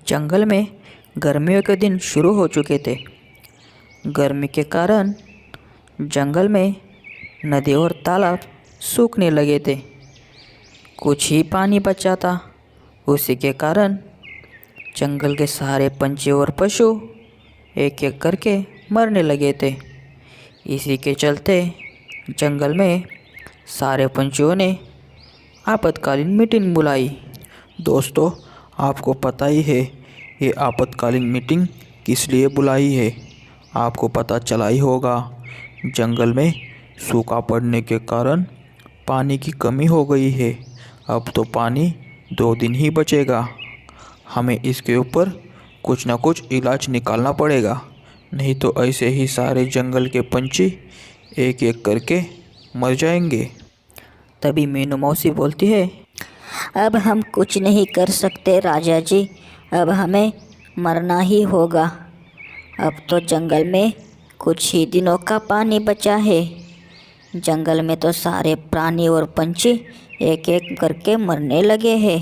जंगल में गर्मियों के दिन शुरू हो चुके थे। गर्मी के कारण जंगल में नदी और तालाब सूखने लगे थे। कुछ ही पानी बचा था। उसी के कारण जंगल के सारे पंछी और पशु एक एक करके मरने लगे थे। इसी के चलते जंगल में सारे पंछियों ने आपातकालीन मीटिंग बुलाई। दोस्तों, आपको पता ही है ये आपातकालीन मीटिंग किस लिए बुलाई है। आपको पता चला ही होगा, जंगल में सूखा पड़ने के कारण पानी की कमी हो गई है। अब तो पानी 2 दिन ही बचेगा। हमें इसके ऊपर कुछ ना कुछ इलाज निकालना पड़ेगा, नहीं तो ऐसे ही सारे जंगल के पंछी एक एक करके मर जाएंगे। तभी मीनू मौसी बोलती है, अब हम कुछ नहीं कर सकते राजा जी, अब हमें मरना ही होगा। अब तो जंगल में कुछ ही दिनों का पानी बचा है। जंगल में तो सारे प्राणी और पंछी एक एक करके मरने लगे हैं।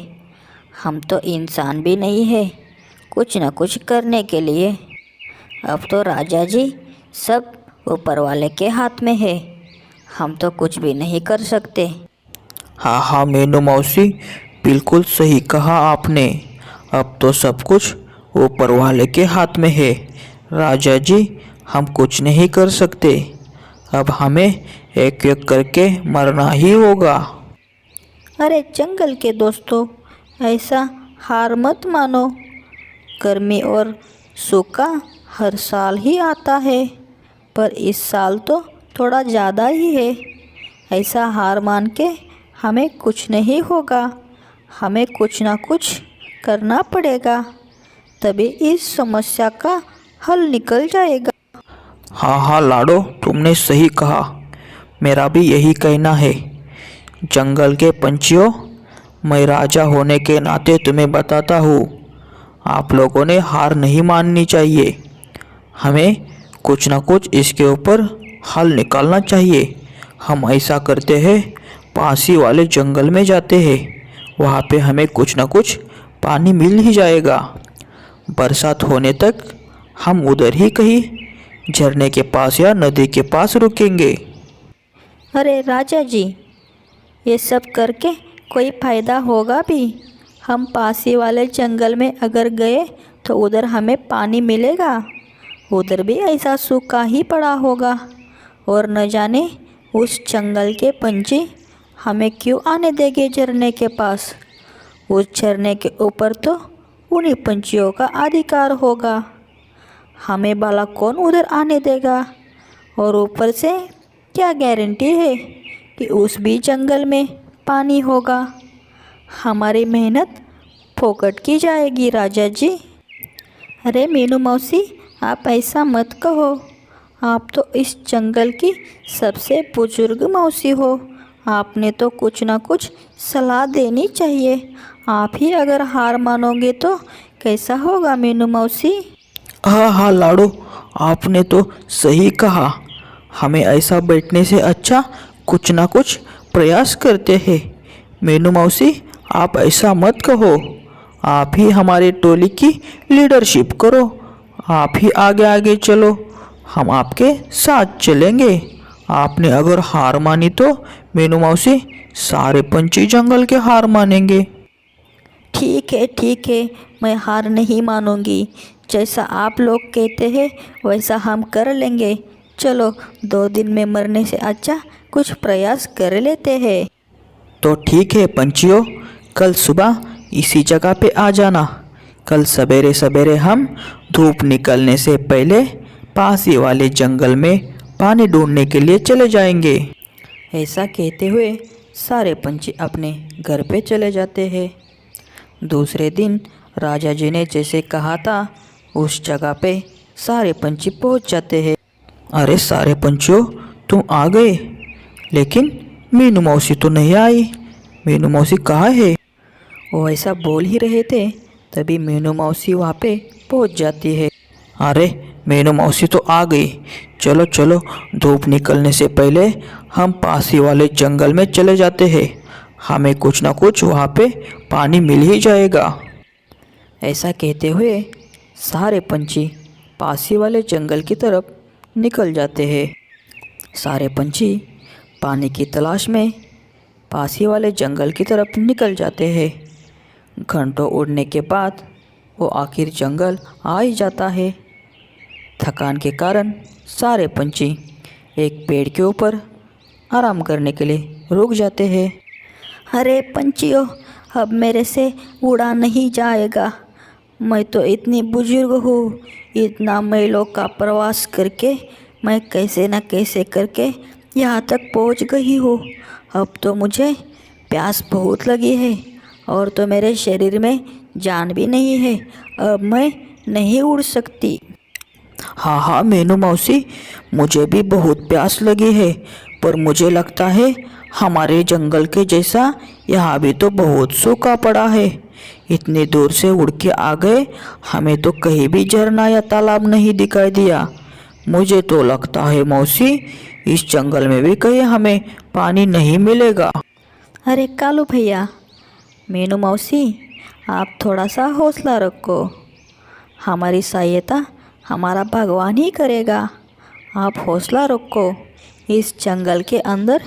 हम तो इंसान भी नहीं है कुछ न कुछ करने के लिए। अब तो राजा जी सब ऊपर वाले के हाथ में है, हम तो कुछ भी नहीं कर सकते। हाँ मीनू मौसी, बिल्कुल सही कहा आपने। अब तो सब कुछ ऊपर वाले के हाथ में है। राजा जी, हम कुछ नहीं कर सकते। अब हमें एक एक करके मरना ही होगा। अरे जंगल के दोस्तों, ऐसा हार मत मानो। गर्मी और सूखा हर साल ही आता है, पर इस साल तो थोड़ा ज़्यादा ही है। ऐसा हार मान के हमें कुछ नहीं होगा। हमें कुछ ना कुछ करना पड़ेगा, तभी इस समस्या का हल निकल जाएगा। हाँ लाडो, तुमने सही कहा। मेरा भी यही कहना है। जंगल के पंछियों, मैं राजा होने के नाते तुम्हें बताता हूँ, आप लोगों ने हार नहीं माननी चाहिए। हमें कुछ ना कुछ इसके ऊपर हल निकालना चाहिए। हम ऐसा करते हैं, पास ही वाले जंगल में जाते हैं। वहाँ पे हमें कुछ ना कुछ पानी मिल ही जाएगा। बरसात होने तक हम उधर ही कहीं झरने के पास या नदी के पास रुकेंगे। अरे राजा जी, ये सब करके कोई फ़ायदा होगा भी? हम पास ही वाले जंगल में अगर गए तो उधर हमें पानी मिलेगा? उधर भी ऐसा सूखा ही पड़ा होगा, और न जाने उस जंगल के पंछी हमें क्यों आने देंगे झरने के पास। उस झरने के ऊपर तो उन्हीं पंछियों का अधिकार होगा। हमें भला कौन उधर आने देगा? और ऊपर से क्या गारंटी है कि उस भी जंगल में पानी होगा? हमारी मेहनत फोकट की जाएगी राजा जी। अरे मीनू मौसी, आप ऐसा मत कहो। आप तो इस जंगल की सबसे बुजुर्ग मौसी हो। आपने तो कुछ ना कुछ सलाह देनी चाहिए। आप ही अगर हार मानोगे तो कैसा होगा मीनू मौसी? हाँ लाडो, आपने तो सही कहा। हमें ऐसा बैठने से अच्छा कुछ ना कुछ प्रयास करते हैं। मीनू मौसी, आप ऐसा मत कहो। आप ही हमारे टोली की लीडरशिप करो। आप ही आगे आगे चलो, हम आपके साथ चलेंगे। आपने अगर हार मानी तो मीनू मौसी, सारे पंछी जंगल के हार मानेंगे। ठीक है, मैं हार नहीं मानूंगी। जैसा आप लोग कहते हैं वैसा हम कर लेंगे। चलो, 2 दिन में मरने से अच्छा कुछ प्रयास कर लेते हैं। तो ठीक है पंछियों, कल सुबह इसी जगह पे आ जाना। कल सवेरे सवेरे हम धूप निकलने से पहले पास ही वाले जंगल में पानी ढूंढने के लिए चले जाएंगे। ऐसा कहते हुए सारे पंछी अपने घर पे चले जाते हैं। दूसरे दिन राजा जी ने जैसे कहा था उस जगह पे सारे पंछी पहुंच जाते हैं। अरे सारे पंछियों, तुम आ गए, लेकिन मीनू मौसी तो नहीं आई। मीनू मौसी कहाँ है? वो ऐसा बोल ही रहे थे, तभी मीनू मौसी वहाँ पे पहुँच जाती है। अरे मीनू मौसी तो आ गई। चलो चलो, धूप निकलने से पहले हम पास ही वाले जंगल में चले जाते हैं। हमें कुछ ना कुछ वहाँ पे पानी मिल ही जाएगा। ऐसा कहते हुए सारे पंछी पास ही वाले जंगल की तरफ निकल जाते हैं। सारे पंछी पानी की तलाश में पास ही वाले जंगल की तरफ निकल जाते हैं। घंटों उड़ने के बाद वो आखिर जंगल आ ही जाता है। थकान के कारण सारे पंछी एक पेड़ के ऊपर आराम करने के लिए रुक जाते हैं। अरे पंछियों, अब मेरे से उड़ा नहीं जाएगा। मैं तो इतनी बुजुर्ग हूँ, इतना मीलों का प्रवास करके मैं कैसे न कैसे करके यहाँ तक पहुँच गई हूँ। अब तो मुझे प्यास बहुत लगी है और तो मेरे शरीर में जान भी नहीं है। अब मैं नहीं उड़ सकती। हाँ हाँ मीनू मौसी, मुझे भी बहुत प्यास लगी है, पर मुझे लगता है हमारे जंगल के जैसा यहाँ भी तो बहुत सूखा पड़ा है। इतनी दूर से उड़ के आ गए, हमें तो कहीं भी झरना या तालाब नहीं दिखाई दिया। मुझे तो लगता है मौसी, इस जंगल में भी कहीं हमें पानी नहीं मिलेगा। अरे कालू भैया, मीनू मौसी, आप थोड़ा सा हौसला रखो। हमारी सहायता हमारा भगवान ही करेगा। आप हौसला रखो। इस जंगल के अंदर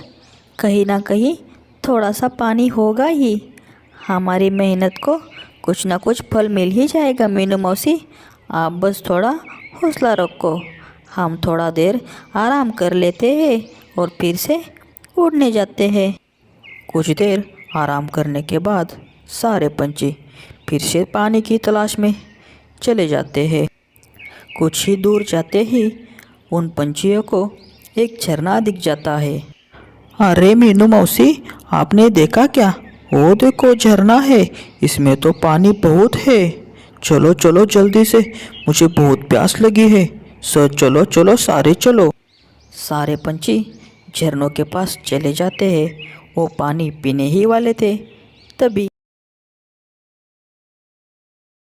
कहीं ना कहीं थोड़ा सा पानी होगा ही। हमारी मेहनत को कुछ ना कुछ फल मिल ही जाएगा मीनू मौसी। आप बस थोड़ा हौसला रखो। हम थोड़ा देर आराम कर लेते हैं और फिर से उड़ने जाते हैं। कुछ देर आराम करने के बाद सारे पंछी फिर से पानी की तलाश में चले जाते हैं। कुछ ही दूर जाते ही उन पंछियों को एक झरना दिख जाता है। अरे मीनू मौसी, आपने देखा क्या? वो देखो झरना है, इसमें तो पानी बहुत है। चलो चलो जल्दी से, मुझे बहुत प्यास लगी है। सर चलो चलो सारे चलो। सारे पंछी झरनों के पास चले जाते हैं। वो पानी पीने ही वाले थे, तभी